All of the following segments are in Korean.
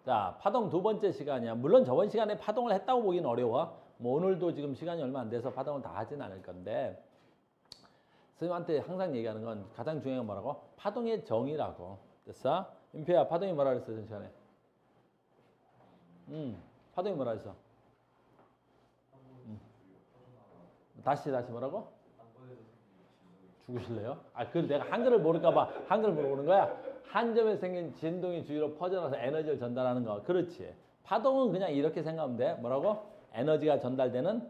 자, 파동 두 번째 시간이야. 물론 저번 시간에 파동을 했다고 보기는 어려워. 뭐 오늘도 지금 시간이 얼마 안 돼서 파동을 다 하진 않을 건데 선생님한테 항상 얘기하는 건 가장 중요한 건 뭐라고? 파동의 정의라고. 됐어? 임표야, 파동이 뭐라 그랬어, 전 시간에? 파동이 뭐라 그랬어? 다시 뭐라고? 죽으실래요? 그 내가 한글을 모를까봐 한글을 물어보는 거야. 한 점에 생긴 진동이 주위로 퍼져나서 에너지를 전달하는 거. 그렇지. 파동은 그냥 이렇게 생각하면 돼. 뭐라고? 에너지가 전달되는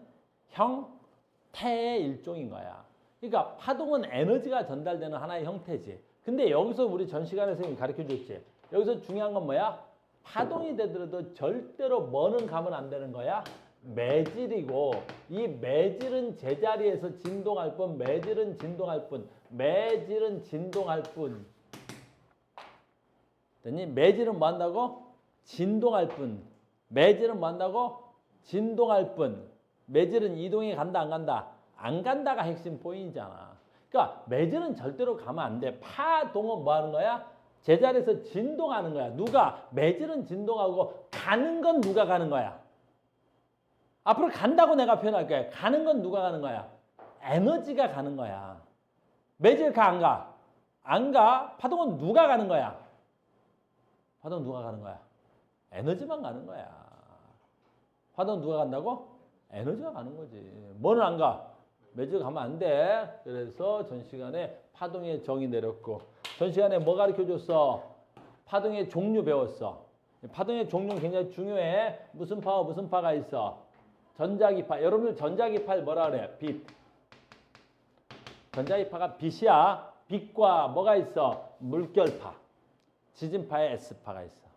형태의 일종인 거야. 그러니까 파동은 에너지가 전달되는 하나의 형태지. 근데 여기서 우리 전 시간에 선생님이 가르쳐줬지. 여기서 중요한 건 뭐야? 파동이 되더라도 절대로 뭐는 가면 안 되는 거야? 매질이고, 이 매질은 제자리에서 진동할 뿐, 매질은 진동할 뿐, 매질은 진동할 뿐. 됐니? 매질은 뭐 한다고? 진동할 뿐. 매질은 뭐 한다고? 진동할 뿐. 매질은 이동이 간다, 안 간다? 안 간다가 핵심 포인트잖아. 그러니까 매질은 절대로 가면 안 돼. 파동은 뭐 하는 거야? 제자리에서 진동하는 거야. 누가? 매질은 진동하고 가는 건 누가 가는 거야? 앞으로 간다고 내가 표현할 거야. 가는 건 누가 가는 거야? 에너지가 가는 거야. 매질 가, 안 가? 안 가. 파동은 누가 가는 거야? 파동은 누가 가는 거야? 에너지만 가는 거야. 파동은 누가 간다고? 에너지가 가는 거지. 뭐는 안 가? 매질 가면 안 돼. 그래서 전 시간에 파동의 정의 내렸고, 전 시간에 뭐 가르쳐줬어? 파동의 종류 배웠어. 파동의 종류는 굉장히 중요해. 무슨 파와 무슨 파가 있어? 전자기파. 여러분들 전자기파를 뭐라 그래? 빛. 전자기파가 빛이야. 빛과 뭐가 있어? 물결파. 지진파에 S파가 있어.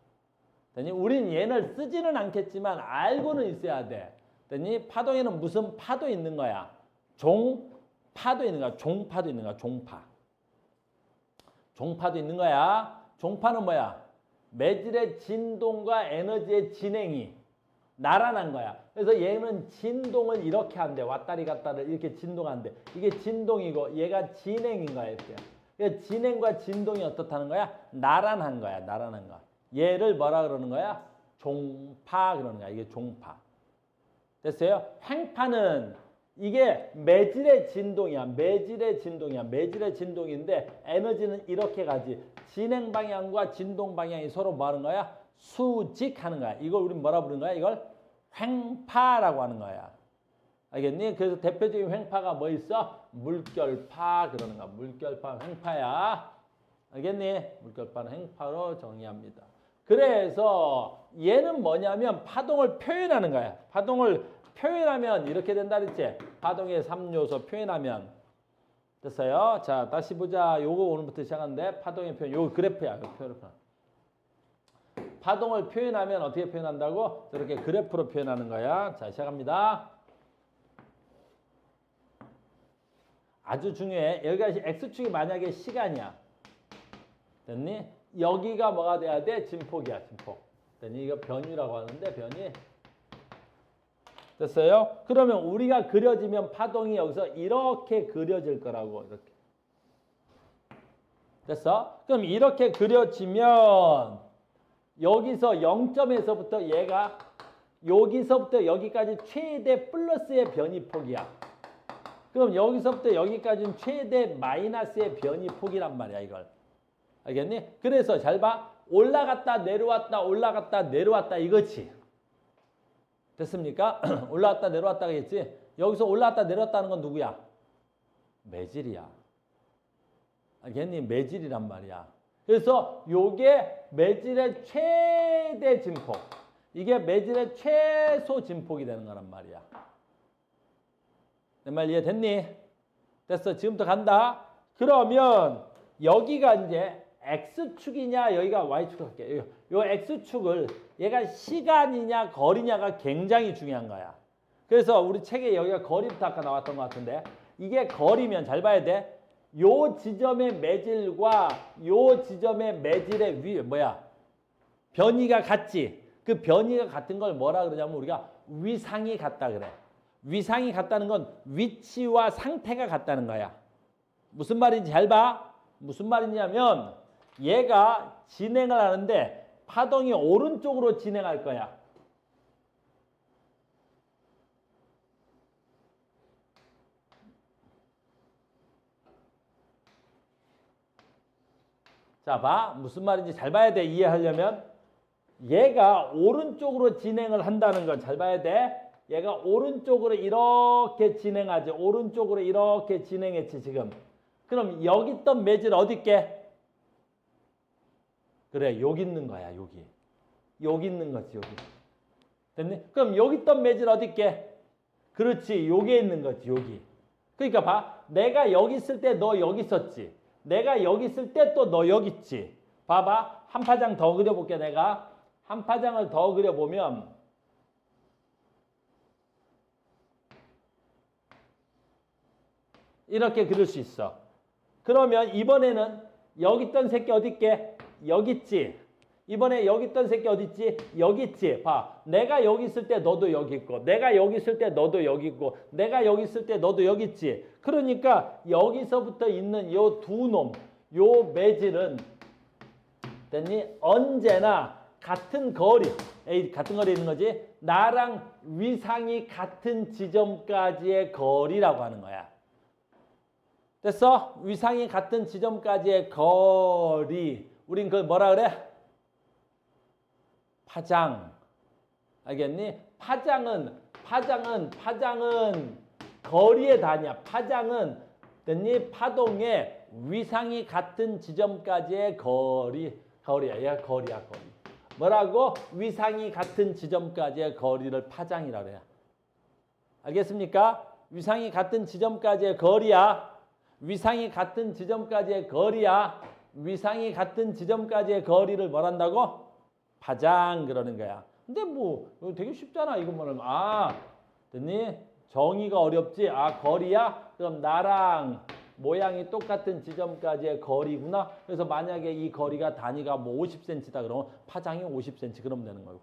됐니? 우린 얘를 쓰지는 않겠지만 알고는 있어야 돼. 됐니? 파동에는 무슨 파도 있는 거야? 종파도 있는 거야. 종파도 있는 거야. 종파. 종파도 있는 거야. 종파는 뭐야? 매질의 진동과 에너지의 진행이 나란한 거야. 그래서 얘는 진동을 이렇게 한대. 왔다리 갔다를 이렇게 진동한대. 이게 진동이고 얘가 진행인 거야. 이렇게. 그러니까 진행과 진동이 어떻다는 거야? 나란한 거야. 나란한 거. 얘를 뭐라 그러는 거야? 종파 그러는 거야. 이게 종파. 됐어요? 횡파는 이게 매질의 진동이야. 매질의 진동이야. 매질의 진동인데 에너지는 이렇게 가지. 진행 방향과 진동 방향이 서로 뭐 하는 거야? 수직하는 거야. 이걸 우리 뭐라 부르는 거야? 이걸 횡파라고 하는 거야. 알겠니? 그래서 대표적인 횡파가 뭐 있어? 물결파 그러는 거야. 물결파 횡파야. 알겠니? 물결파는 횡파로 정의합니다. 그래서 얘는 뭐냐면 파동을 표현하는 거야. 파동을 표현하면 이렇게 된다 그랬지? 파동의 3요소 표현하면. 됐어요? 자, 다시 보자. 요거 오늘부터 시작하는데 파동의 표현. 요거 그래프야. 요거 표현. 파동을 표현하면 어떻게 표현한다고? 저렇게 그래프로 표현하는 거야. 자, 시작합니다. 아주 중요해. 여기가 X축이 만약에 시간이야. 됐니? 여기가 뭐가 돼야 돼? 진폭이야. 진폭. 됐니? 이거 변위라고 하는데 변위. 됐어요? 그러면 우리가 그려지면 파동이 여기서 이렇게 그려질 거라고. 이렇게. 됐어? 그럼 이렇게 그려지면 여기서 0점에서부터 얘가 여기서부터 여기까지 최대 플러스의 변이폭이야. 그럼 여기서부터 여기까지는 최대 마이너스의 변이폭이란 말이야, 이걸. 알겠니? 그래서 잘 봐. 올라갔다 내려왔다 올라갔다 내려왔다 이거지. 됐습니까? 올라왔다 내려왔다 하겠지? 여기서 올라왔다 내려왔다는 건 누구야? 매질이야. 알겠니? 매질이란 말이야. 그래서 요게 매질의 최대 진폭. 이게 매질의 최소 진폭이 되는 거란 말이야. 내 말 이해됐니? 됐어. 지금부터 간다. 그러면 여기가 이제 X축이냐 여기가 Y축 할게. 요 X축을 얘가 시간이냐 거리냐가 굉장히 중요한 거야. 그래서 우리 책에 여기가 거리부터 아까 나왔던 것 같은데 이게 거리면 잘 봐야 돼. 요 지점의 매질과 요 지점의 매질의 변이가 같지. 그 변이가 같은 걸 뭐라 그러냐면 우리가 위상이 같다 그래. 위상이 같다는 건 위치와 상태가 같다는 거야. 무슨 말인지 잘 봐. 무슨 말이냐면 얘가 진행을 하는데 파동이 오른쪽으로 진행할 거야. 자, 봐. 무슨 말인지 잘 봐야 돼. 이해하려면. 얘가 오른쪽으로 진행을 한다는 건 잘 봐야 돼. 얘가 오른쪽으로 이렇게 진행하지. 오른쪽으로 이렇게 진행했지, 지금. 그럼 여기 있던 매질 어디 있게? 그래, 여기 있는 거야, 여기. 여기 있는 거지, 여기. 됐니? 그럼 여기 있던 매질 어디 있게? 그렇지, 여기에 있는 거지, 여기. 그러니까 봐. 내가 여기 있을 때 너 여기 있었지. 내가 여기 있을 때 또 너 여기 있지. 봐봐. 한 파장 더 그려볼게, 내가. 한 파장을 더 그려보면 이렇게 그릴 수 있어. 그러면 이번에는 여기 있던 새끼 어디 있게? 여기 있지. 이번에 여기 있던 새끼 어디 있지? 여기 있지. 봐. 내가 여기 있을 때 너도 여기 있고, 내가 여기 있을 때 너도 여기 있고, 내가 여기 있을 때 너도 여기 있지. 그러니까 여기서부터 있는 요 두 놈, 요 매질은 됐니? 언제나 같은 거리, 같은 거리에 있는 거지. 나랑 위상이 같은 지점까지의 거리라고 하는 거야. 됐어? 위상이 같은 지점까지의 거리. 우린 그걸 뭐라 그래? 파장. 알겠니? 파장은 거리의 단위야. 파장은 됐니? 파동의 위상이 같은 지점까지의 거리야. 얘가 거리야, 거리. 뭐라고? 위상이 같은 지점까지의 거리를 파장이라고 해요. 알겠습니까? 위상이 같은 지점까지의 거리야. 위상이 같은 지점까지의 거리야. 위상이 같은 지점까지의 거리를 뭐란다고? 파장 그러는 거야. 근데 뭐 되게 쉽잖아. 이것만 하면. 됐니? 정의가 어렵지? 거리야? 그럼 나랑 모양이 똑같은 지점까지의 거리구나. 그래서 만약에 이 거리가 단위가 뭐 50cm다 그러면 파장이 50cm 그러면 되는 거고.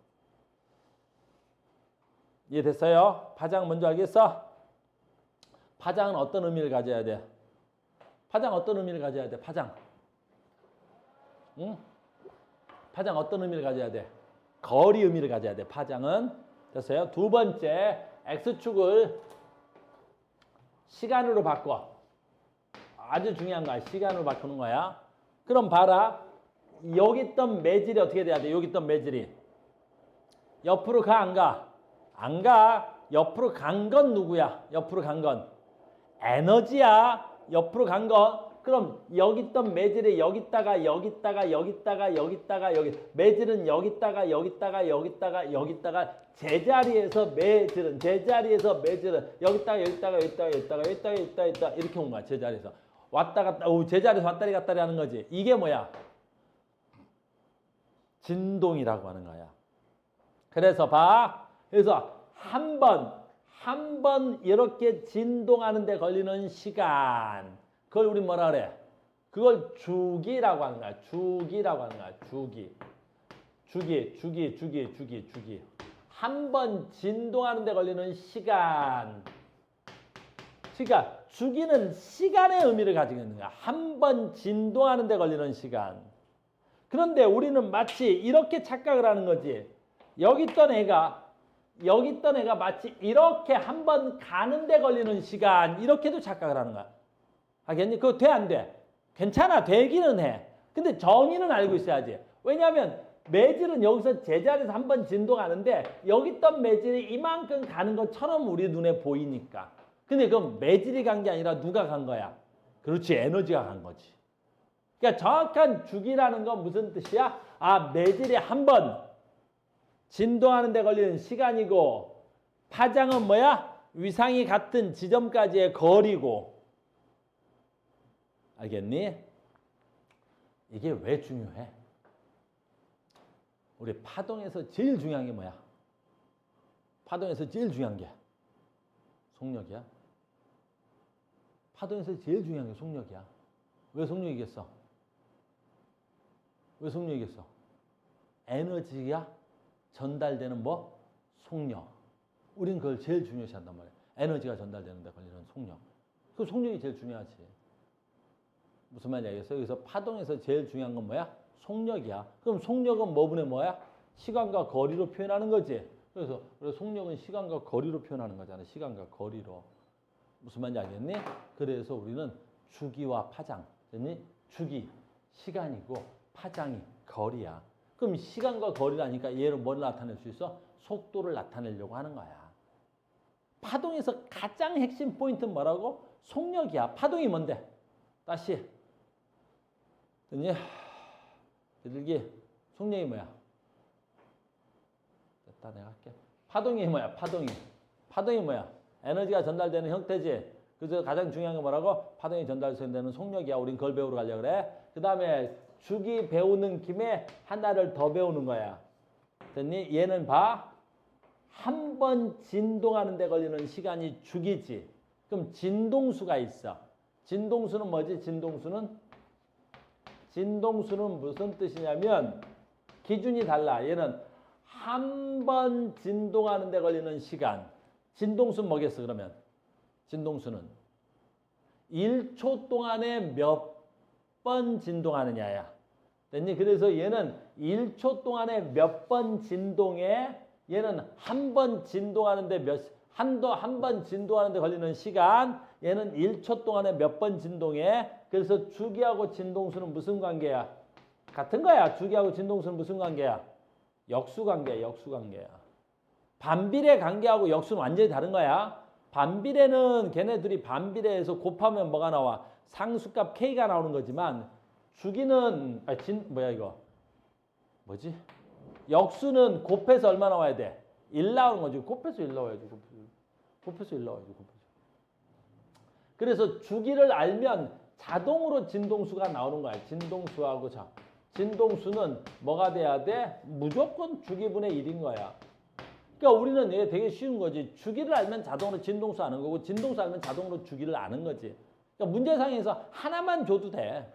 이해됐어요? 파장 뭔지 알겠어? 파장은 어떤 의미를 가져야 돼? 파장 어떤 의미를 가져야 돼? 파장. 응? 파장 어떤 의미를 가져야 돼? 거리 의미를 가져야 돼. 파장은. 됐어요? 두 번째, X축을 시간으로 바꿔. 아주 중요한 거야. 시간으로 바꾸는 거야. 그럼 봐라. 여기 있던 매질이 어떻게 돼야 돼? 여기 있던 매질이. 옆으로 가, 안 가? 안 가. 옆으로 간 건 누구야? 옆으로 간 건. 에너지야. 옆으로 간 건. 그럼 여기 있던 매질이 여기 있다가 여기 있다가 여기 있다가 여기 있다가 여기 매질은 여기 있다가 여기 있다가 여기 있다가 여기 있다가 제자리에서 매질은 여기 있다가 여기 있다가 여기 있다가 여기 있다가 여기 있다가 여기 있다가 여기 있다가 이렇게 온 거야. 제자리에서 왔다 갔다 제자리에서 왔다리 갔다리 하는 거지. 이게 뭐야? 진동이라고 하는 거야. 그래서 봐. 그래서 한 번 이렇게 진동하는 데 걸리는 시간. 그걸 우리 뭐라 그래? 그걸 주기라고 하는 거야. 주기라고 하는 거야. 주기. 한 번 진동하는 데 걸리는 시간. 그러니까 주기는 시간의 의미를 가지고 있는 거야. 한 번 진동하는 데 걸리는 시간. 그런데 우리는 마치 이렇게 착각을 하는 거지. 여기 있던 애가 마치 이렇게 한 번 가는 데 걸리는 시간. 이렇게도 착각을 하는 거야. 알겠니? 그거 돼, 안 돼? 괜찮아. 되기는 해. 근데 정의는 알고 있어야지. 왜냐하면 매질은 여기서 제자리에서 한 번 진동하는데 여기 있던 매질이 이만큼 가는 것처럼 우리 눈에 보이니까. 근데 그건 매질이 간 게 아니라 누가 간 거야? 그렇지. 에너지가 간 거지. 그러니까 정확한 주기라는 건 무슨 뜻이야? 매질이 한 번 진동하는 데 걸리는 시간이고 파장은 뭐야? 위상이 같은 지점까지의 거리고. 알겠니? 이게 왜 중요해? 우리 파동에서 제일 중요한 게 뭐야? 파동에서 제일 중요한 게 속력이야. 파동에서 제일 중요한 게 속력이야. 왜 속력이겠어? 왜 속력이겠어? 에너지가 전달되는 뭐? 속력. 우린 그걸 제일 중요시 한단 말이야. 에너지가 전달되는 데 걸리는 속력. 그 속력이 제일 중요하지. 무슨 말인지 알겠어요? 그래서 파동에서 제일 중요한 건 뭐야? 속력이야. 그럼 속력은 뭐분의 뭐야? 시간과 거리로 표현하는 거지. 그래서 속력은 시간과 거리로 표현하는 거잖아. 시간과 거리로. 무슨 말인지 알겠니? 그래서 우리는 주기와 파장. 됐니? 주기, 시간이고 파장이 거리야. 그럼 시간과 거리라니까 얘는 뭘 나타낼 수 있어? 속도를 나타내려고 하는 거야. 파동에서 가장 핵심 포인트는 뭐라고? 속력이야. 파동이 뭔데? 다시. 됐니? 비둘기. 속력이 뭐야? 됐다, 내가 할게. 파동이 뭐야? 파동이 뭐야? 에너지가 전달되는 형태지. 그래서 가장 중요한 게 뭐라고? 파동이 전달되는 속력이야. 우린 그걸 배우러 가려고 그래. 그 다음에 주기 배우는 김에 하나를 더 배우는 거야. 됐니? 얘는 봐. 한 번 진동하는 데 걸리는 시간이 주기지. 그럼 진동수가 있어. 진동수는 뭐지? 진동수는 무슨 뜻이냐면 기준이 달라. 얘는 한 번 진동하는 데 걸리는 시간. 진동수는 뭐겠어 그러면? 진동수는 1초 동안에 몇 번 진동하느냐야. 됐니? 그래서 얘는 1초 동안에 몇 번 진동해? 얘는 한 번 진동하는데 한 번 진동하는데 걸리는 시간. 얘는 1초 동안에 몇 번 진동해? 그래서 주기하고 진동수는 무슨 관계야? 같은 거야. 주기하고 진동수는 무슨 관계야? 역수관계야. 반비례 관계하고 역수는 완전히 다른 거야. 반비례는 걔네들이 반비례해서 곱하면 뭐가 나와? 상수값 K가 나오는 거지만 주기는 역수는 곱해서 얼마 나와야 돼? 1 나오는 거지. 곱해서 1 나와야지. 곱해서 1 나와야지. 그래서 주기를 알면 자동으로 진동수가 나오는 거야. 진동수하고 진동수는 뭐가 돼야 돼? 무조건 주기분의 1인 거야. 그러니까 우리는 이게 되게 쉬운 거지. 주기를 알면 자동으로 진동수 아는 거고 진동수 알면 자동으로 주기를 아는 거지. 그러니까 문제상에서 하나만 줘도 돼.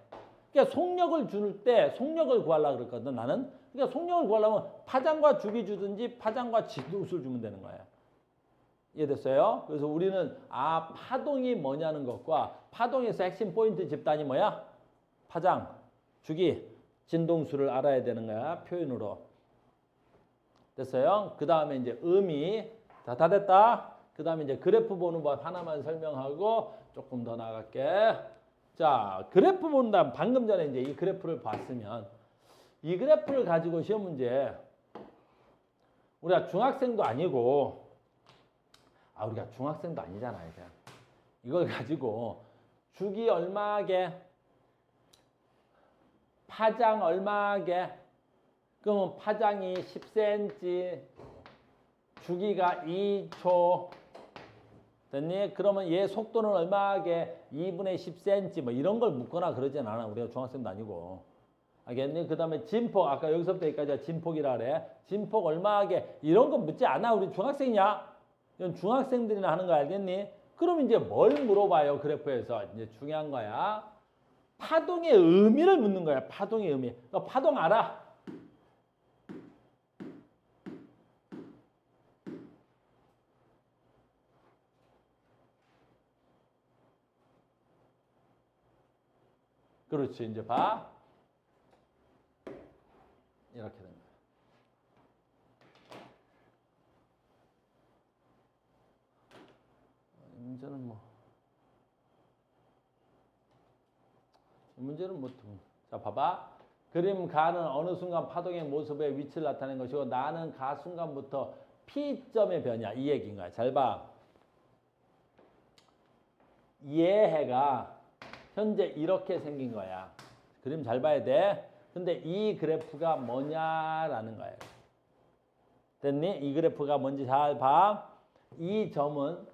그러니까 속력을 줄 때 속력을 구하려고 그랬거든 나는. 그러니까 속력을 구하려면 파장과 주기 주든지 파장과 진동수를 주면 되는 거야. 이해됐어요? 그래서 우리는 파동이 뭐냐는 것과 파동에서 핵심 포인트 집단이 뭐야? 파장, 주기, 진동수를 알아야 되는 거야. 표현으로. 됐어요? 그 다음에 이제 의미. 다 됐다? 그 다음에 이제 그래프 보는 법 하나만 설명하고 조금 더 나갈게. 자, 그래프 본다. 방금 전에 이제 이 그래프를 봤으면 이 그래프를 가지고 시험 문제 우리가 중학생도 아니고 우리가 중학생도 아니잖아. 그냥. 이걸 가지고 주기 얼마게 파장 얼마게 그러면 파장이 10cm 주기가 2초 됐니? 그러면 얘 속도는 얼마게 2분의 10cm 뭐 이런 걸 묻거나 그러진 않아. 우리가 중학생도 아니고 알겠니? 그 다음에 진폭 아까 여기서부터 여기까지가 진폭이라 그래. 진폭 얼마게 이런 거 묻지 않아. 우리 중학생이냐? 이건 중학생들이나 하는 거 알겠니? 그럼 이제 뭘 물어봐요? 그래프에서 이제 중요한 거야. 파동의 의미를 묻는 거야. 파동의 의미. 너 파동 알아? 그렇지. 이제 봐. 이렇게 된 거야. 문제는 자, 봐봐. 그림 가는 어느 순간 파동의 모습의 위치를 나타낸 것이고 나는 가 순간부터 P점의 변이야. 이 얘기인 거야. 잘 봐. 얘해가 현재 이렇게 생긴 거야. 그림 잘 봐야 돼. 근데 이 그래프가 뭐냐라는 거예요. 됐니? 이 그래프가 뭔지 잘 봐. 이 점은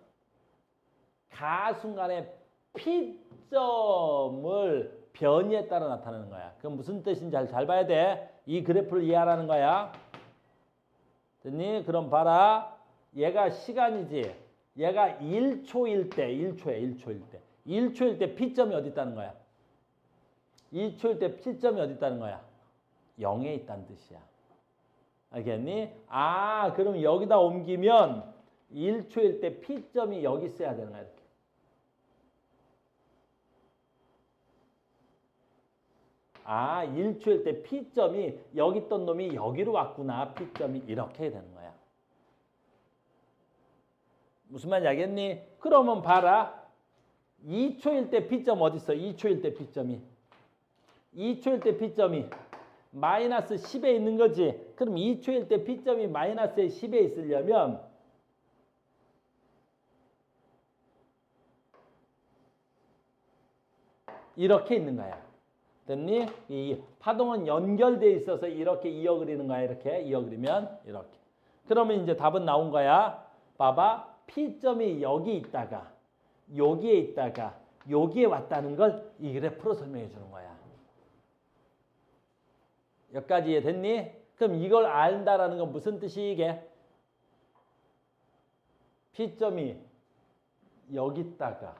가 순간의 P점을 변이에 따라 나타나는 거야. 그럼 무슨 뜻인지 잘 봐야 돼. 이 그래프를 이해하라는 거야. 됐니? 그럼 봐라. 얘가 시간이지. 얘가 1초일 때, 1초일 때 P점이 어디 있다는 거야? 2초일 때 P점이 어디 있다는 거야? 0에 있다는 뜻이야. 알겠니? 그럼 여기다 옮기면 1초일 때 P점이 여기 있어야 되는 거야. 이렇게. 아, 1초일 때 P점이 여기 있던 놈이 여기로 왔구나. P점이 이렇게 되는 거야. 무슨 말인지 알겠니? 그러면 봐라. 2초일 때 P점 어디 있어? 2초일 때 P점이. 2초일 때 P점이 마이너스 10에 있는 거지. 그럼 2초일 때 P점이 마이너스 10에 있으려면 이렇게 있는 거야. 됐니? 이 파동은 연결돼 있어서 이렇게 이어 그리는 거야. 이렇게 이어 그리면 이렇게. 그러면 이제 답은 나온 거야. 봐봐. P점이 여기 있다가 여기에 있다가 여기에 왔다는 걸 이 그래프로 설명해 주는 거야. 여기까지 이해됐니? 그럼 이걸 안다라는 건 무슨 뜻이 이게? P점이 여기 있다가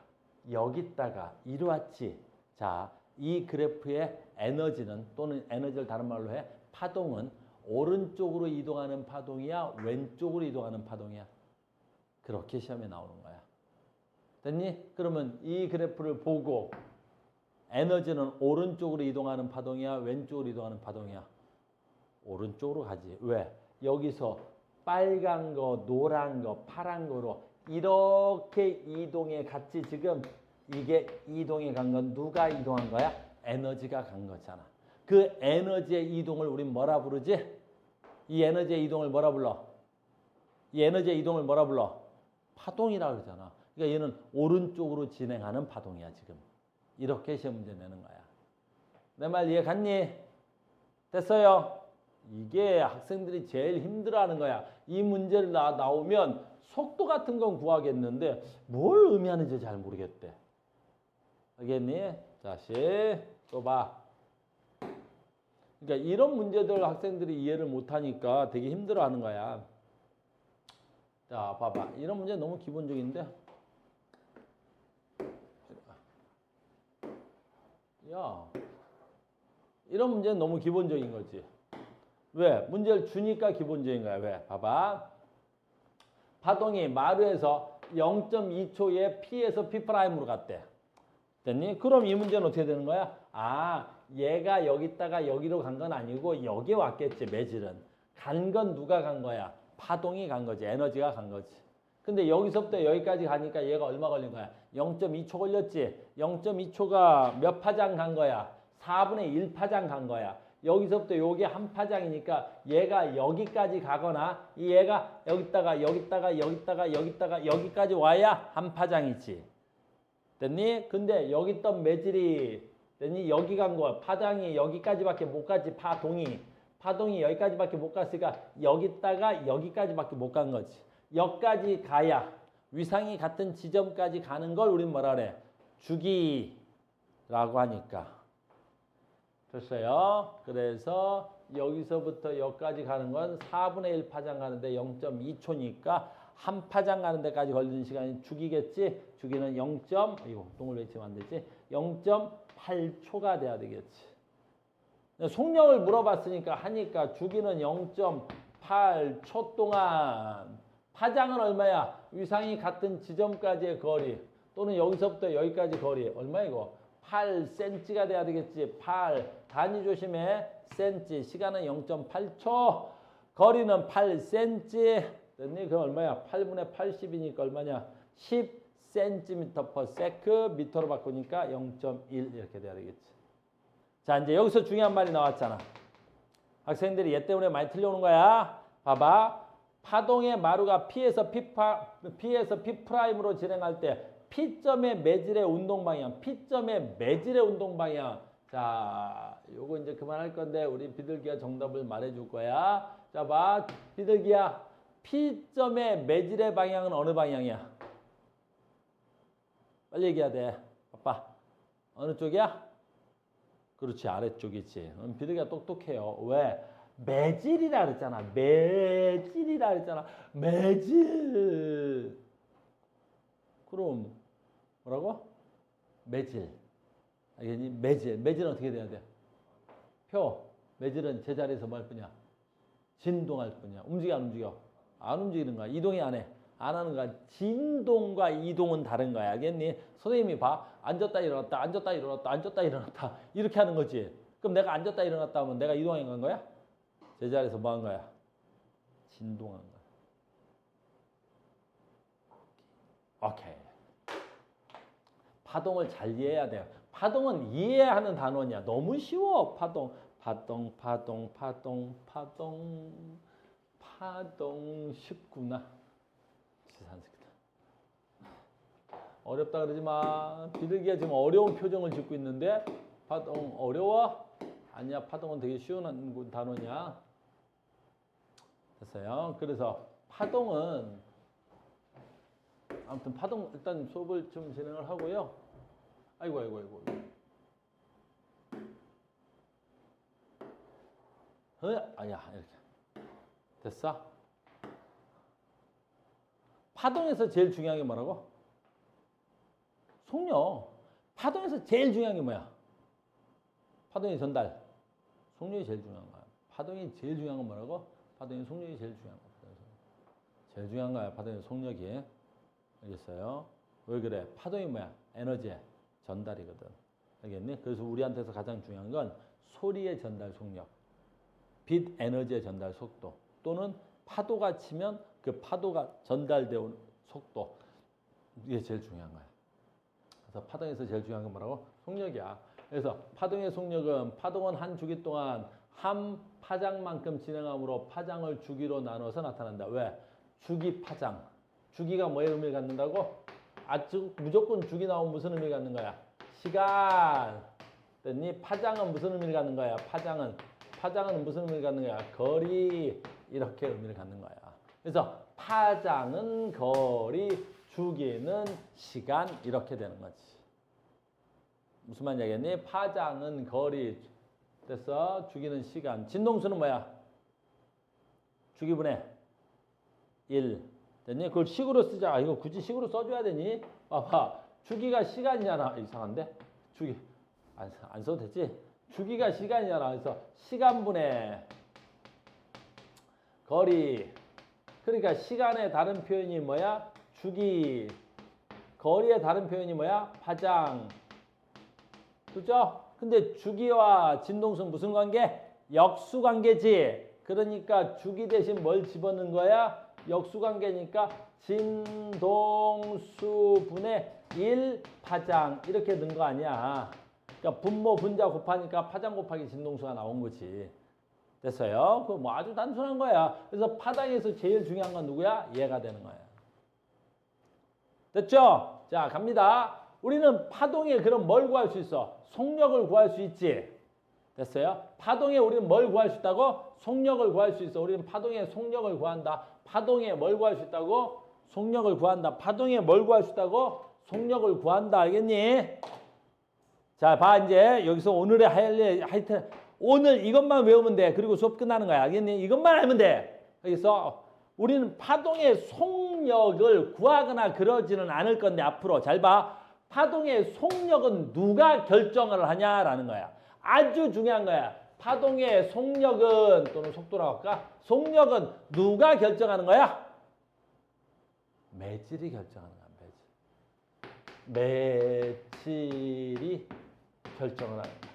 여기 있다가 이리 왔지. 자, 이 그래프의 에너지는 또는 에너지를 다른 말로 해. 파동은 오른쪽으로 이동하는 파동이야? 왼쪽으로 이동하는 파동이야? 그렇게 시험에 나오는 거야. 됐니? 그러면 이 그래프를 보고 에너지는 오른쪽으로 이동하는 파동이야? 왼쪽으로 이동하는 파동이야? 오른쪽으로 가지. 왜? 여기서 빨간 거, 노란 거, 파란 거로 이렇게 이동해 갔지. 지금 이게 이동해 간 건 누가 이동한 거야? 에너지가 간 거잖아. 그 에너지의 이동을 우린 뭐라 부르지? 이 에너지의 이동을 뭐라 불러? 이 에너지의 이동을 뭐라 불러? 파동이라 그러잖아. 그러니까 얘는 오른쪽으로 진행하는 파동이야, 지금. 이렇게 시험 문제 내는 거야. 내 말 이해 갔니? 됐어요? 이게 학생들이 제일 힘들어하는 거야. 이 문제를 나오면 속도 같은 건 구하겠는데 뭘 의미하는지 잘 모르겠대. 알겠니? 자식, 또 봐. 그러니까 이런 문제들 학생들이 이해를 못하니까 되게 힘들어하는 거야. 자, 봐봐. 이런 문제 너무 기본적인데. 야, 이런 문제는 너무 기본적인 거지. 왜? 문제를 주니까 기본적인 거야. 왜? 봐봐. 파동이 마루에서 0.2초에 P에서 P'으로 갔대. 됐니? 그럼 이 문제는 어떻게 되는 거야? 아, 얘가 여기 있다가 여기로 간 건 아니고 여기 왔겠지, 매질은. 간 건 누가 간 거야? 파동이 간 거지. 에너지가 간 거지. 근데 여기서부터 여기까지 가니까 얘가 얼마 걸린 거야? 0.2초 걸렸지? 0.2초가 몇 파장 간 거야? 4분의 1파장 간 거야. 여기서부터 요게 한 파장이니까 얘가 여기까지 가거나 얘가 여기다가 여기다가 여기다가 여기다가 여기까지 와야 한 파장이지. 됐니? 근데 여기 있던 매질이 됐니? 여기 간 거야. 파장이 여기까지밖에 못 갔지. 파동이 여기까지밖에 못 갔으니까 여기다가 여기까지밖에 못 간 거지. 여기까지 가야 위상이 같은 지점까지 가는 걸 우린 뭐라 그래? 주기라고 하니까. 됐어요? 그래서 여기서부터 여기까지 가는 건 4분의 1 파장 가는데 0.2초니까 한 파장 가는 데까지 걸리는 시간이 주기겠지? 주기는 0. 이거 동을 외치면 안 되지? 0.8초가 돼야 되겠지. 속력을 물어봤으니까 하니까 주기는 0.8초 동안 파장은 얼마야? 위상이 같은 지점까지의 거리 또는 여기서부터 여기까지 거리 얼마 이거? 8cm가 돼야 되겠지. 8 단위 조심해. cm 시간은 0.8초 거리는 8cm 됐니? 그럼 얼마야? 8분의 80이니까 얼마냐? 10cm/s 미터로 바꾸니까 0.1 이렇게 돼야 되겠지. 자, 이제 여기서 중요한 말이 나왔잖아. 학생들이 얘 때문에 많이 틀려오는 거야. 봐봐. 파동의 마루가 P에서 P'으로 진행할 때 P점의 매질의 운동 방향, P점의 매질의 운동 방향. 자, 요거 이제 그만할 건데 우리 비둘기가 정답을 말해줄 거야. 자, 봐. 비둘기야. P점의 매질의 방향은 어느 방향이야? 빨리 얘기해야 돼. 아빠. 어느 쪽이야? 그렇지, 아래쪽이지. 비둘기가 똑똑해요. 왜? 매질이라 그랬잖아. 매질이라 그랬잖아. 매질. 그럼 뭐라고? 매질. 알겠니? 매질. 매질은 어떻게 돼야 돼? 표. 매질은 제자리에서 뭐 할 뿐이야? 진동할 뿐이야. 움직여 안 움직여? 안 움직이는 거야. 이동이 안 해. 안 하는 거야. 진동과 이동은 다른 거야. 알겠니? 선생님이 봐. 앉았다 일어났다. 앉았다 일어났다. 앉았다 일어났다. 이렇게 하는 거지. 그럼 내가 앉았다 일어났다 하면 내가 이동한 건 거야? 제자리에서 뭐 한 거야? 진동한 거야. 오케이. 파동을 잘 이해해야 돼요. 파동은 이해하는 단원이야. 너무 쉬워. 파동 쉽구나. 지산스키다. 어렵다 그러지 마. 비둘기가 지금 어려운 표정을 짓고 있는데 파동 어려워? 아니야. 파동은 되게 쉬운 단원이야. 됐어요. 그래서 파동은 아무튼 파동 일단 수업을 좀 진행을 하고요. 아이고. 아니야 이렇게 됐어? 파동에서 제일 중요한 게 뭐라고? 속력. 파동에서 제일 중요한 게 뭐야? 파동의 전달. 속력이 제일 중요한 거야. 파동이 제일 중요한 건 뭐라고? 파동의 속력이 제일 중요한 거야. 제일 중요한 거야. 파동의 속력이. 알겠어요? 왜 그래? 파동이 뭐야? 에너지의 전달이거든. 알겠니? 그래서 우리한테서 가장 중요한 건 소리의 전달 속력, 빛 에너지의 전달 속도, 또는 파도가 치면 그 파도가 전달되는 속도. 이게 제일 중요한 거야. 그래서 파동에서 제일 중요한 건 뭐라고? 속력이야. 그래서 파동의 속력은 파동은 한 주기 동안 한 파장만큼 진행함으로 파장을 주기로 나눠서 나타난다. 왜? 주기 파장. 주기가 뭐의 의미를 갖는다고? 무조건 주기 나오면 무슨 의미를 갖는 거야? 시간. 됐니? 파장은 무슨 의미를 갖는 거야? 파장은 무슨 의미를 갖는 거야? 거리. 이렇게 의미를 갖는 거야. 그래서 파장은 거리, 주기는 시간 이렇게 되는 거지. 무슨 말인지 알겠니? 파장은 거리. 됐어? 주기는 시간. 진동수는 뭐야? 주기분의 1. 됐니? 그걸 식으로 쓰자. 이거 굳이 식으로 써줘야 되니? 봐봐. 주기가 시간이잖아. 이상한데? 주기. 안 써도 되지? 주기가 시간이잖아. 그래서 시간분의 거리. 그러니까 시간의 다른 표현이 뭐야? 주기. 거리의 다른 표현이 뭐야? 파장. 그죠? 근데 주기와 진동수는 무슨 관계? 역수 관계지. 그러니까 주기 대신 뭘 집어넣은 거야? 역수 관계니까 진동수분의 1 파장 이렇게 넣은 거 아니야. 그러니까 분모 분자 곱하니까 파장 곱하기 진동수가 나온 거지. 됐어요? 그거 뭐 아주 단순한 거야. 그래서 파장에서 제일 중요한 건 누구야? 얘가 되는 거야. 됐죠? 자, 갑니다. 우리는 파동에 그럼 뭘 구할 수 있어? 속력을 구할 수 있지. 됐어요? 파동에 우리는 뭘 구할 수 있다고? 속력을 구할 수 있어. 우리는 파동의 속력을 구한다. 파동에 뭘 구할 수 있다고? 속력을 구한다. 파동에 뭘 구할 수 있다고? 속력을 구한다. 알겠니? 자, 봐 이제 여기서 오늘의 하여튼 오늘 이것만 외우면 돼. 그리고 수업 끝나는 거야. 알겠니? 이것만 알면 돼. 여기서 우리는 파동의 속력을 구하거나 그러지는 않을 건데 앞으로 잘 봐. 파동의 속력은 누가 결정을 하냐라는 거야. 아주 중요한 거야. 파동의 속력은 또는 속도라고 할까? 속력은 누가 결정하는 거야? 매질이 결정하는 거야. 매질이 결정을 하는 거야.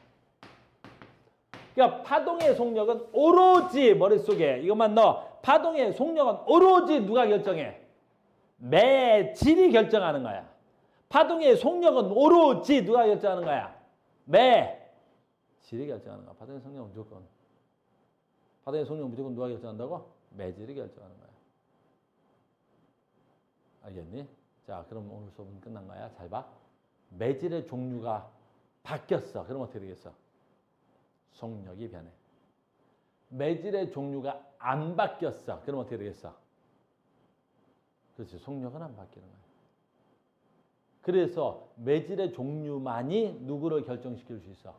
그러니까 파동의 속력은 오로지 머릿속에 이것만 넣어. 파동의 속력은 오로지 누가 결정해? 매질이 결정하는 거야. 파동의 속력은 오로지 누가 결정하는 거야? 매질이 결정하는 거야. 파동의 속력은 무조건. 파동의 속력은 무조건 누가 결정한다고? 매질이 결정하는 거야. 알겠니? 자, 그럼 오늘 수업은 끝난 거야. 잘 봐. 매질의 종류가 바뀌었어. 그럼 어떻게 되겠어? 속력이 변해. 매질의 종류가 안 바뀌었어. 그럼 어떻게 되겠어? 그렇지. 속력은 안 바뀌는 거야. 그래서 매질의 종류만이 누구를 결정시킬 수 있어?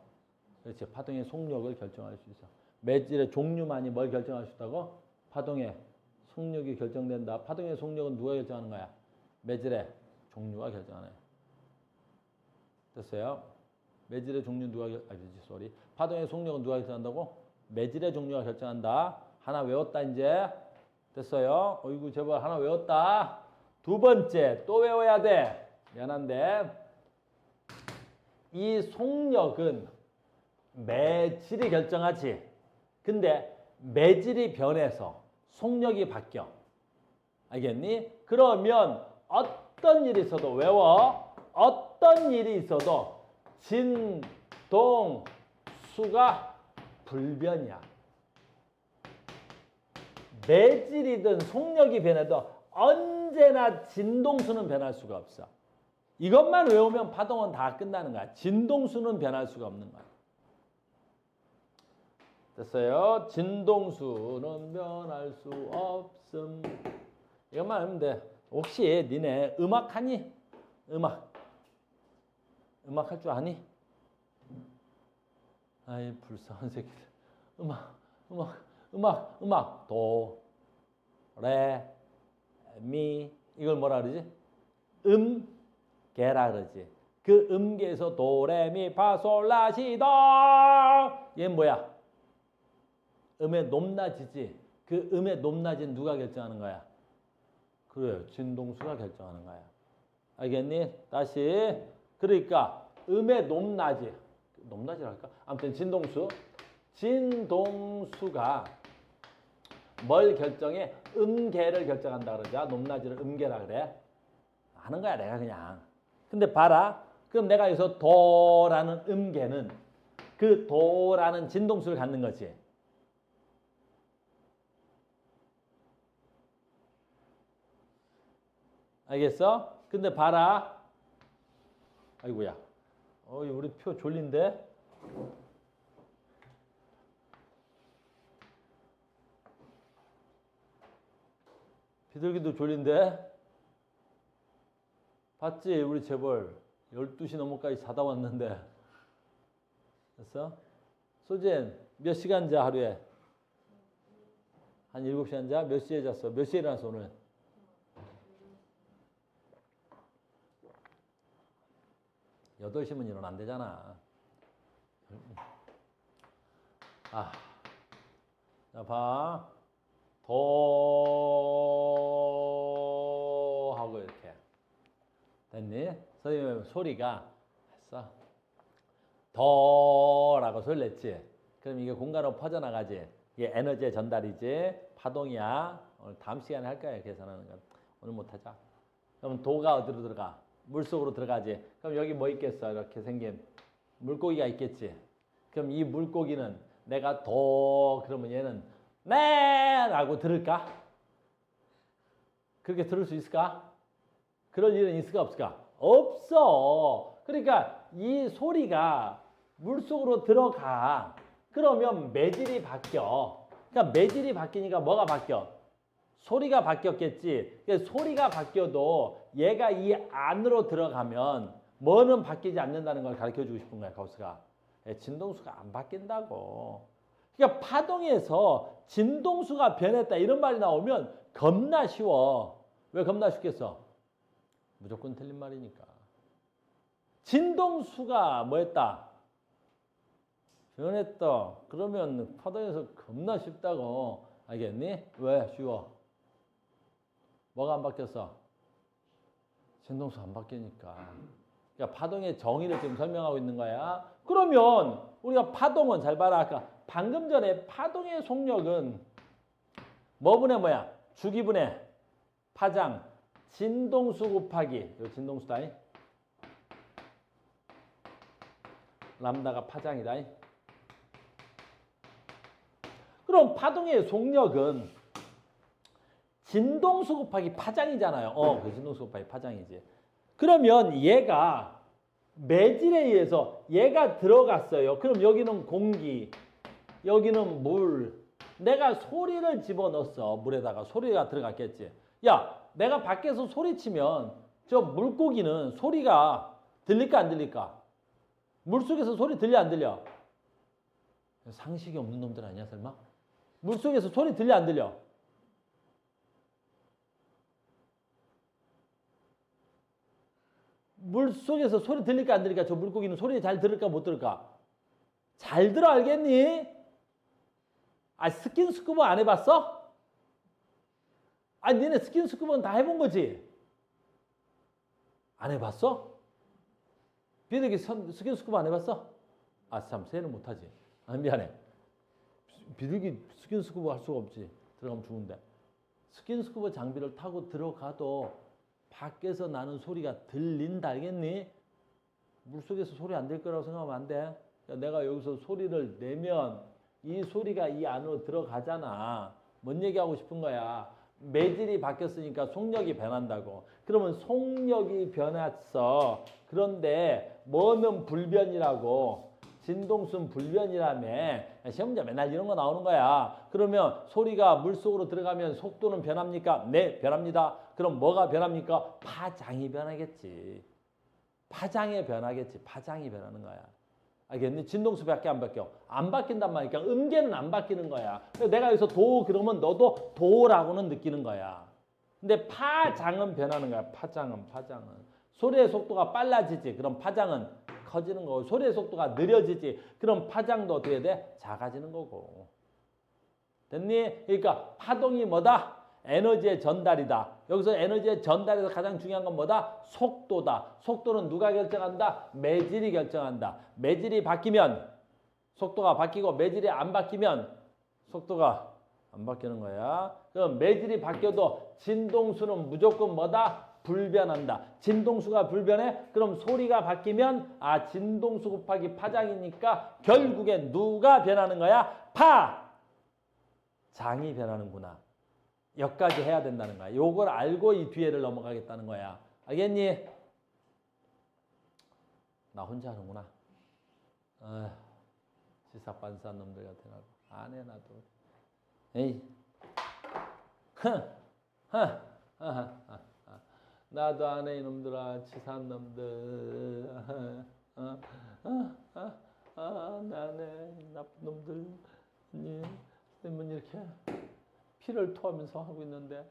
그렇지. 파동의 속력을 결정할 수 있어. 매질의 종류만이 뭘 결정할 수 있다고? 파동의 속력이 결정된다. 파동의 속력은 누가 결정하는 거야? 매질의 종류가 결정하네. 됐어요? 매질의 종류 누가 파동의 속력은 누가 결정한다고? 매질의 종류가 결정한다. 하나 외웠다 이제. 됐어요? 어이구 제발 하나 외웠다. 두 번째 또 외워야 돼. 미안한데 이 속력은 매질이 결정하지. 근데 매질이 변해서 속력이 바뀌어. 알겠니? 그러면 어떤 일이 있어도 외워. 어떤 일이 있어도 진동수가 불변이야. 매질이든 속력이 변해도 언제나 진동수는 변할 수가 없어. 이것만 외우면 파동은 다 끝나는 거야. 진동수는 변할 수가 없는 거야. 됐어요? 진동수는 변할 수 없음. 이것만 하면 돼. 혹시 니네 음악 하니? 음악 할 줄 아니? 아이 불쌍한 새끼들. 음악 도, 레, 미 이걸 뭐라 그러지? 음계라 그러지. 그 음계에서 도, 레, 미, 파, 솔, 라, 시, 도. 얘는 뭐야? 음의 높낮이지. 그 음의 높낮이는 누가 결정하는 거야? 그래요. 진동수가 결정하는 거야. 알겠니? 다시. 그러니까 음의 높낮이라 할까? 아무튼 진동수가 뭘 결정해? 음계를 결정한다 그러자. 높낮이를 음계라 그래. 아는 거야 내가 그냥. 근데 봐라. 그럼 내가 여기서 도라는 음계는 그 도라는 진동수를 갖는 거지. 알겠어? 근데 봐라. 아이고야. 우리 표 졸린데? 비둘기도 졸린데? 봤지? 우리 재벌 12시 넘어까지 자다 왔는데. 됐어? 소진 몇 시간 자 하루에? 한 7시간 자? 몇 시에 잤어? 몇 시에 일어났어 오늘? 여덟 시면 일어나 안 되잖아. 자, 봐. 도 하고 이렇게. 됐니? 선생님 소리가 했어. 도라고 소리 냈지. 그럼 이게 공간으로 퍼져나가지. 이게 에너지의 전달이지. 파동이야. 오늘 다음 시간에 할 거야. 계산하는 건. 오늘 못하자. 그럼 도가 어디로 들어가? 물속으로 들어가지. 그럼 여기 뭐 있겠어? 이렇게 생긴 물고기가 있겠지. 그럼 이 물고기는 내가 도 그러면 얘는 네 라고 들을까? 그렇게 들을 수 있을까? 그럴 일은 있을까 없을까? 없어. 그러니까 이 소리가 물속으로 들어가. 그러면 매질이 바뀌어. 그러니까 매질이 바뀌니까 뭐가 바뀌어? 소리가 바뀌었겠지. 소리가 바뀌어도 얘가 이 안으로 들어가면 뭐는 바뀌지 않는다는 걸 가르쳐주고 싶은 거야. 가우스가. 진동수가 안 바뀐다고. 그러니까 파동에서 진동수가 변했다 이런 말이 나오면 겁나 쉬워. 왜 겁나 쉽겠어? 무조건 틀린 말이니까. 진동수가 뭐했다? 변했다. 그러면 파동에서 겁나 쉽다고. 알겠니? 왜 쉬워? 뭐가 안 바뀌었어? 진동수가 안 바뀌니까. 그러니까 파동의 정의를 지금 설명하고 있는 거야. 그러면 우리가 파동은 잘 봐라. 아까 방금 전에 파동의 속력은 뭐분의 뭐야? 주기분의 파장 진동수 곱하기 요 진동수다. 람다가 파장이다. 그럼 파동의 속력은 진동수 곱하기 파장이잖아요. 그 진동수 곱하기 파장이지. 그러면 얘가 매질에 의해서 얘가 들어갔어요. 그럼 여기는 공기, 여기는 물. 내가 소리를 집어넣었어. 물에다가 소리가 들어갔겠지. 야, 내가 밖에서 소리치면 저 물고기는 소리가 들릴까 안 들릴까? 물속에서 소리 들려 안 들려? 상식이 없는 놈들 아니야 설마? 물속에서 소리 들려 안 들려? 물속에서 소리 들릴까 안 들릴까? 저 물고기는 소리 잘 들을까 못 들을까? 잘 들어 알겠니? 스킨스쿠버 안 해봤어? 니네 스킨스쿠버는 다 해본 거지? 안 해봤어? 비둘기 스킨스쿠버 안 해봤어? 아, 참, 새해는 못하지. 아, 미안해. 비둘기 스킨스쿠버 할 수가 없지. 들어가면 죽은데. 스킨스쿠버 장비를 타고 들어가도 밖에서 나는 소리가 들린다, 알겠니? 물속에서 소리 안 들 거라고 생각하면 안 돼. 내가 여기서 소리를 내면 이 소리가 이 안으로 들어가잖아. 뭔 얘기하고 싶은 거야? 매질이 바뀌었으니까 속력이 변한다고. 그러면 속력이 변했어. 그런데 뭐는 불변이라고. 진동수는 불변이라며. 시험 문제 맨날 이런 거 나오는 거야. 그러면 소리가 물속으로 들어가면 속도는 변합니까? 네, 변합니다. 그럼 뭐가 변합니까? 파장이 변하겠지. 파장이 변하겠지. 파장이 변하는 거야. 알겠니? 진동수밖에 안 바뀌어. 안 바뀐단 말이니까 음계는 안 바뀌는 거야. 내가 여기서 도 그러면 너도 도라고는 느끼는 거야. 근데 파장은 변하는 거야. 파장은. 소리의 속도가 빨라지지. 그럼 파장은 커지는 거고. 소리의 속도가 느려지지. 그럼 파장도 어떻게 돼? 작아지는 거고. 됐니? 그러니까 파동이 뭐다? 에너지의 전달이다. 여기서 에너지의 전달에서 가장 중요한 건 뭐다? 속도다. 속도는 누가 결정한다? 매질이 결정한다. 매질이 바뀌면 속도가 바뀌고 매질이 안 바뀌면 속도가 안 바뀌는 거야. 그럼 매질이 바뀌어도 진동수는 무조건 뭐다? 불변한다. 진동수가 불변해? 그럼 소리가 바뀌면 아 진동수 곱하기 파장이니까 결국에 누가 변하는 거야? 파장이 변하는구나. 여기까지 해야 된다는 거야. 요걸 알고 이 뒤에를 넘어가겠다는 거야. 알겠니? 나 혼자 하는구나. 지사반사 놈들 같아가지고 안 해 나도. 에이, 나도 안 해 이놈들아. 치사한 놈들. 나네 나쁜 놈들. 뭐 이렇게 피를 토하면서 하고 있는데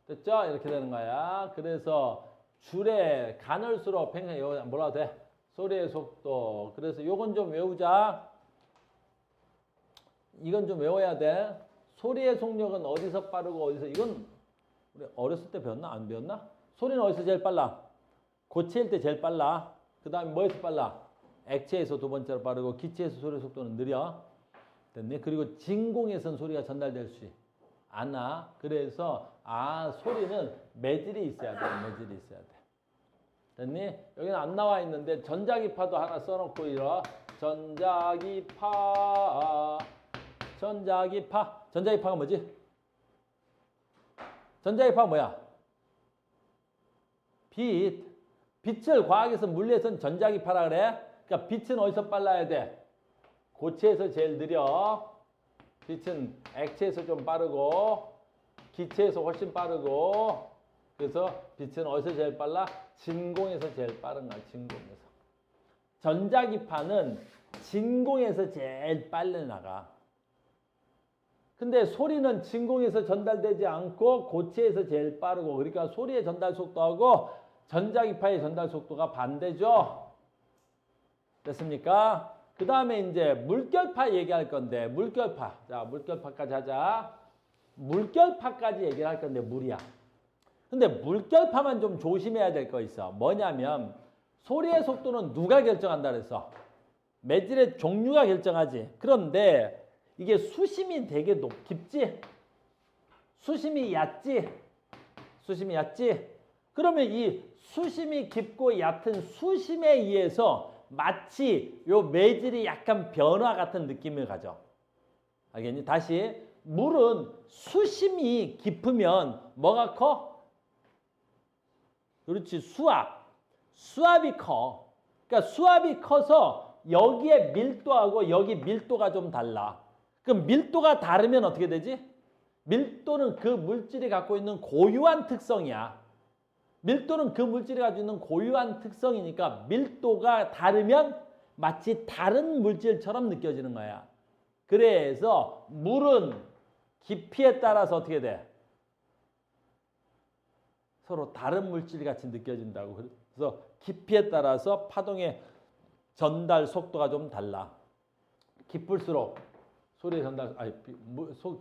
됐죠? 이렇게 되는 거야. 그래서 줄에 가늘수록 팽팽 뭐라고 돼? 소리의 속도. 그래서 요건 좀 외우자. 이건 좀 외워야 돼. 소리의 속력은 어디서 빠르고 어디서 이건 우리 어렸을 때 배웠나? 안 배웠나? 소리는 어디서 제일 빨라? 고체일 때 제일 빨라. 그 다음에 뭐에서 빨라? 액체에서 두 번째로 빠르고 기체에서 소리의 속도는 느려. 됐네. 그리고 진공에서는 소리가 전달될 수 않아. 그래서 소리는 매질이 있어야 돼. 매질이 있어야 돼. 됐니? 여기는 안 나와 있는데 전자기파도 하나 써놓고 이러. 전자기파가 뭐지? 전자기파가 뭐야? 빛을 과학에서 물리에서는 전자기파라 그래. 그러니까 빛은 어디서 빨라야 돼? 고체에서 제일 느려. 빛은 액체에서 좀 빠르고 기체에서 훨씬 빠르고. 그래서 빛은 어디서 제일 빨라? 진공에서 제일 빠른 거야. 진공에서. 전자기파는 진공에서 제일 빨리 나가. 근데 소리는 진공에서 전달되지 않고 고체에서 제일 빠르고. 그러니까 소리의 전달 속도하고 전자기파의 전달 속도가 반대죠. 됐습니까? 그 다음에 이제 물결파 얘기할 건데, 물결파. 자, 물결파까지 하자. 물결파까지 얘기를 할 건데, 물이야. 근데 물결파만 좀 조심해야 될 거 있어. 뭐냐면, 소리의 속도는 누가 결정한다 그랬어? 매질의 종류가 결정하지. 그런데 이게 수심이 되게 깊지? 수심이 얕지? 그러면 이 수심이 깊고 얕은 수심에 의해서 마치 요 매질이 약간 변화 같은 느낌을 가져. 알겠니? 다시 물은 수심이 깊으면 뭐가 커? 그렇지, 수압이 커. 그러니까 수압이 커서 여기에 밀도하고 여기 밀도가 좀 달라. 그럼 밀도가 다르면 어떻게 되지? 밀도는 그 물질이 갖고 있는 고유한 특성이야. 밀도는 그 물질이 가지고 있는 고유한 특성이니까 밀도가 다르면 마치 다른 물질처럼 느껴지는 거야. 그래서 물은 깊이에 따라서 어떻게 돼? 서로 다른 물질 같이 느껴진다고. 그래서 깊이에 따라서 파동의 전달 속도가 좀 달라. 깊을수록 소리의 전달,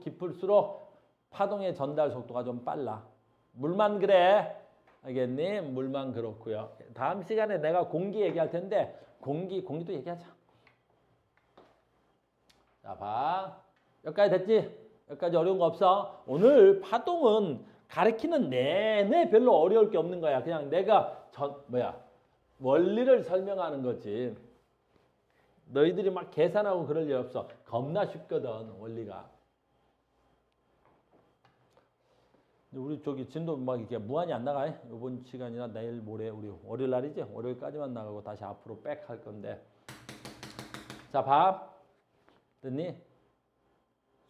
깊을수록 파동의 전달 속도가 좀 빨라. 물만 그래. 알겠니? 물만 그렇고요. 다음 시간에 내가 공기 얘기할 텐데 공기도 얘기하자. 자, 봐. 여기까지 됐지? 여기까지 어려운 거 없어? 오늘 파동은 가르치는 내내 별로 어려울 게 없는 거야. 그냥 내가 원리를 설명하는 거지. 너희들이 막 계산하고 그럴 일 없어. 겁나 쉽거든, 원리가. 우리 저기 진도 막 이렇게 무한히 안 나가. 이번 시간이나 내일 모레 우리 월요일 날이지? 월요일까지만 나가고 다시 앞으로 백 할 건데. 자, 봐. 됐니?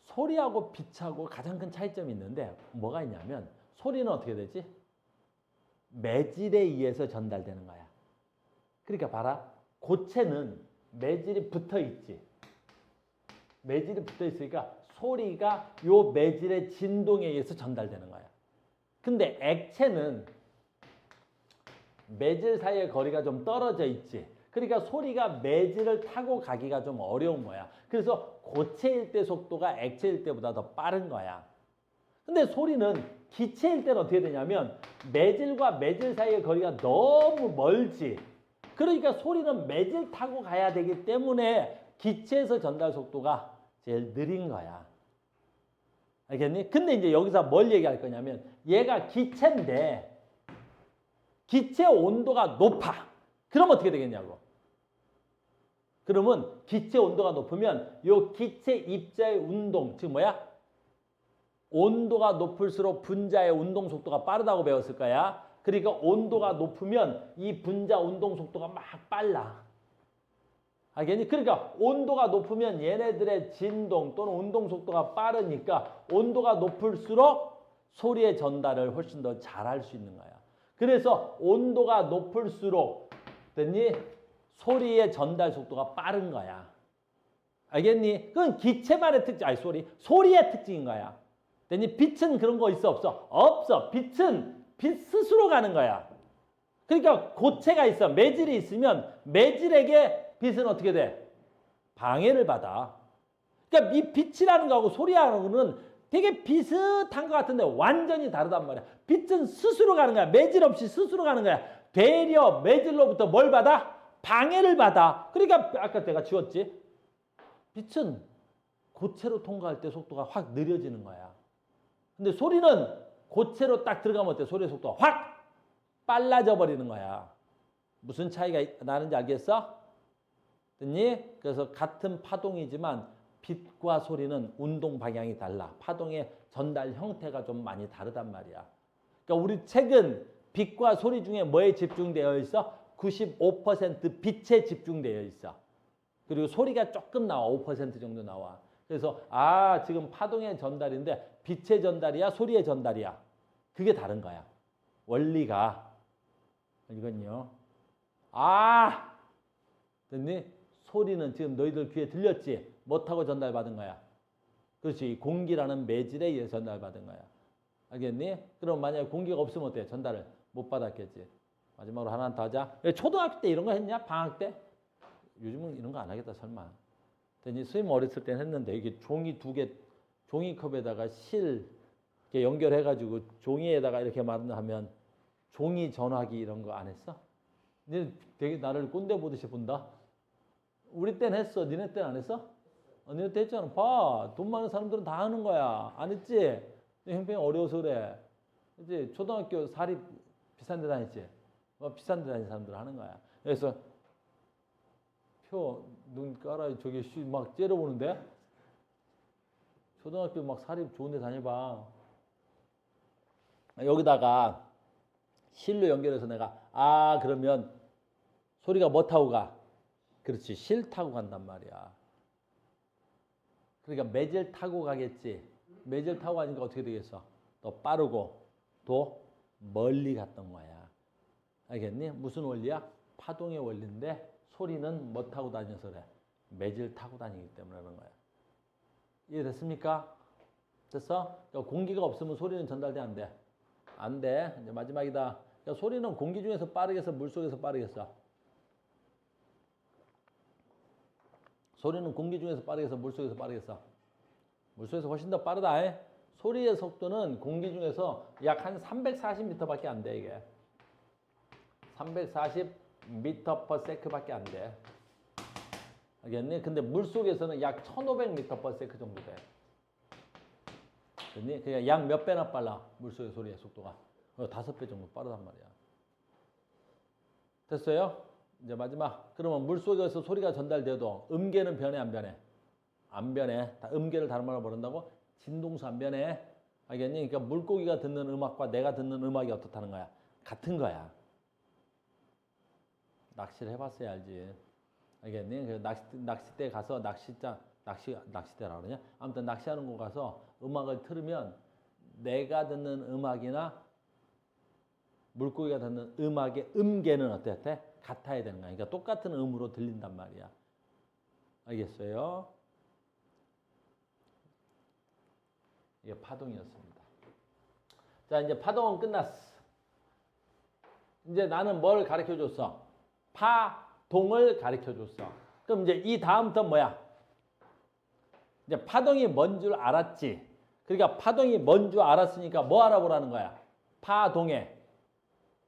소리하고 빛하고 가장 큰 차이점이 있는데 뭐가 있냐면 소리는 어떻게 되지? 매질에 의해서 전달되는 거야. 그러니까 봐라. 고체는 매질이 붙어 있지. 매질이 붙어 있으니까 소리가 요 매질의 진동에 의해서 전달되는 거야. 근데 액체는 매질 사이의 거리가 좀 떨어져 있지. 그러니까 소리가 매질을 타고 가기가 좀 어려운 거야. 그래서 고체일 때 속도가 액체일 때보다 더 빠른 거야. 근데 소리는 기체일 때는 어떻게 되냐면 매질과 매질 사이의 거리가 너무 멀지. 그러니까 소리는 매질 타고 가야 되기 때문에 기체에서 전달 속도가 제일 느린 거야. 알겠니? 근데 이제 여기서 뭘 얘기할 거냐면 얘가 기체인데 기체 온도가 높아. 그럼 어떻게 되겠냐고. 그러면 기체 온도가 높으면 요 기체 입자의 운동, 즉 뭐야? 온도가 높을수록 분자의 운동 속도가 빠르다고 배웠을 거야. 그러니까 온도가 높으면 이 분자 운동 속도가 막 빨라. 알겠니? 그러니까 온도가 높으면 얘네들의 진동 또는 운동 속도가 빠르니까 온도가 높을수록 소리의 전달을 훨씬 더 잘할 수 있는 거야. 그래서 온도가 높을수록 됐니? 소리의 전달 속도가 빠른 거야. 알겠니? 그건 기체만의 특징, 아니 소리의 특징인 거야. 됐니? 빛은 그런 거 있어 없어? 없어. 빛은 빛 스스로 가는 거야. 그러니까 고체가 있어. 매질이 있으면 매질에게 빛은 어떻게 돼? 방해를 받아. 그러니까 이 빛이라는 거하고 소리하는 거는 되게 비슷한 것 같은데 완전히 다르단 말이야. 빛은 스스로 가는 거야. 매질 없이 스스로 가는 거야. 되려 매질로부터 뭘 받아? 방해를 받아. 그러니까 아까 내가 지웠지. 빛은 고체로 통과할 때 속도가 확 느려지는 거야. 근데 소리는 고체로 딱 들어가면 어때? 소리의 속도가 확 빨라져 버리는 거야. 무슨 차이가 나는지 알겠어? 됐니? 그래서 같은 파동이지만 빛과 소리는 운동 방향이 달라. 파동의 전달 형태가 좀 많이 다르단 말이야. 그러니까 우리 책은 빛과 소리 중에 뭐에 집중되어 있어? 95% 빛에 집중되어 있어. 그리고 소리가 조금 나와. 5% 정도 나와. 그래서 지금 파동의 전달인데 빛의 전달이야? 소리의 전달이야? 그게 다른 거야. 원리가. 이건요. 됐니? 소리는 지금 너희들 귀에 들렸지? 뭐 타고 전달받은 거야? 그렇지. 공기라는 매질에 의해 전달받은 거야. 알겠니? 그럼 만약에 공기가 없으면 어때? 전달을 못 받았겠지. 마지막으로 하나 더 하자. 초등학교 때 이런 거 했냐? 방학 때? 요즘은 이런 거 안 하겠다 설마. 됐니? 수임 어렸을 땐 했는데 이게 종이 두 개, 종이컵에다가 실 이렇게 연결해가지고 종이에다가 이렇게 하면 종이 전화기 이런 거 안 했어? 니네 되게 나를 꼰대 보듯이 본다? 우리 땐 했어. 니네 땐 안 했어? 니네 때 했잖아. 봐. 돈 많은 사람들은 다 하는 거야. 안 했지? 형편이 어려워서 그래. 이제 초등학교 사립 비싼 데 다녔지? 비싼 데 다니는 사람들 하는 거야. 그래서 눈 깔아 저기 막 째려보는데? 초등학교 막 사립 좋은 데 다녀봐. 여기다가 실로 연결해서 내가 그러면 소리가 뭐 타고 가? 그렇지. 실 타고 간단 말이야. 그러니까 매질 타고 가겠지. 매질 타고 가니까 어떻게 되겠어? 더 빠르고 더 멀리 갔던 거야. 알겠니? 무슨 원리야? 파동의 원리인데 소리는 뭐 타고 다녀서 그래? 매질 타고 다니기 때문에 그런 거야. 이해됐습니까? 됐어? 그러니까 공기가 없으면 소리는 전달돼 안 돼? 안 돼. 이제 마지막이다. 그러니까 소리는 공기 중에서 빠르겠어? 물속에서 빠르겠어? 소리는 공기 중에서 빠르겠어? 물속에서 빠르겠어? 물속에서 훨씬 더 빠르다. 소리의 속도는 공기 중에서 약 한 340m밖에 안 돼, 이게. 340m/s밖에 안 돼. 알겠니? 근데 물속에서는 약 1500m/s 정도 돼. 알겠니? 그러니까 약 몇 배나 빨라? 물속의 소리의 속도가. 5배 정도 빠르단 말이야. 됐어요? 이제 마지막. 그러면 물속에서 소리가 전달돼도 음계는 변해 안 변해? 안 변해. 음계를 다른 말로 모른다고? 진동수 안 변해. 알겠니? 그러니까 물고기가 듣는 음악과 내가 듣는 음악이 어떻다는 거야? 같은 거야. 낚시를 해봤어야 알지. 알겠니? 그 낚싯대 가서 낚싯대라 그러냐? 아무튼 낚시하는 곳 가서 음악을 틀으면 내가 듣는 음악이나 물고기가 듣는 음악의 음계는 어때? 같아야 되는 거야. 그러니까 똑같은 음으로 들린단 말이야. 알겠어요? 이게 파동이었습니다. 자, 이제 파동은 끝났어. 이제 나는 뭘 가르쳐 줬어? 파동을 가르쳐 줬어. 그럼 이제 이 다음부터 뭐야? 이제 파동이 뭔 줄 알았지. 그러니까 파동이 뭔 줄 알았으니까 뭐 알아보라는 거야? 파동의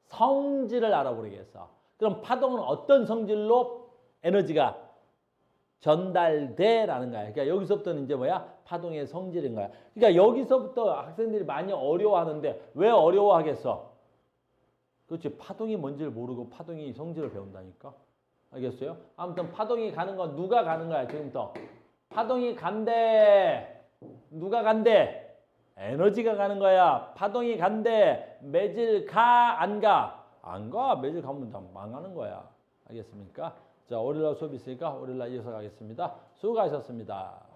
성질을 알아보겠어. 그럼 파동은 어떤 성질로 에너지가 전달돼라는 거야. 그러니까 여기서부터는 이제 뭐야? 파동의 성질인 거야. 그러니까 여기서부터 학생들이 많이 어려워하는데 왜 어려워하겠어? 그렇지. 파동이 뭔지를 모르고 파동의 성질을 배운다니까. 알겠어요? 아무튼 파동이 가는 건 누가 가는 거야, 지금부터. 파동이 간대. 누가 간대? 에너지가 가는 거야. 파동이 간대. 매질 가, 안 가? 안 가. 매질 가면 다 망하는 거야. 알겠습니까? 자, 월요일날 수업 있으니까 월요일날 이어서 가겠습니다. 수고하셨습니다.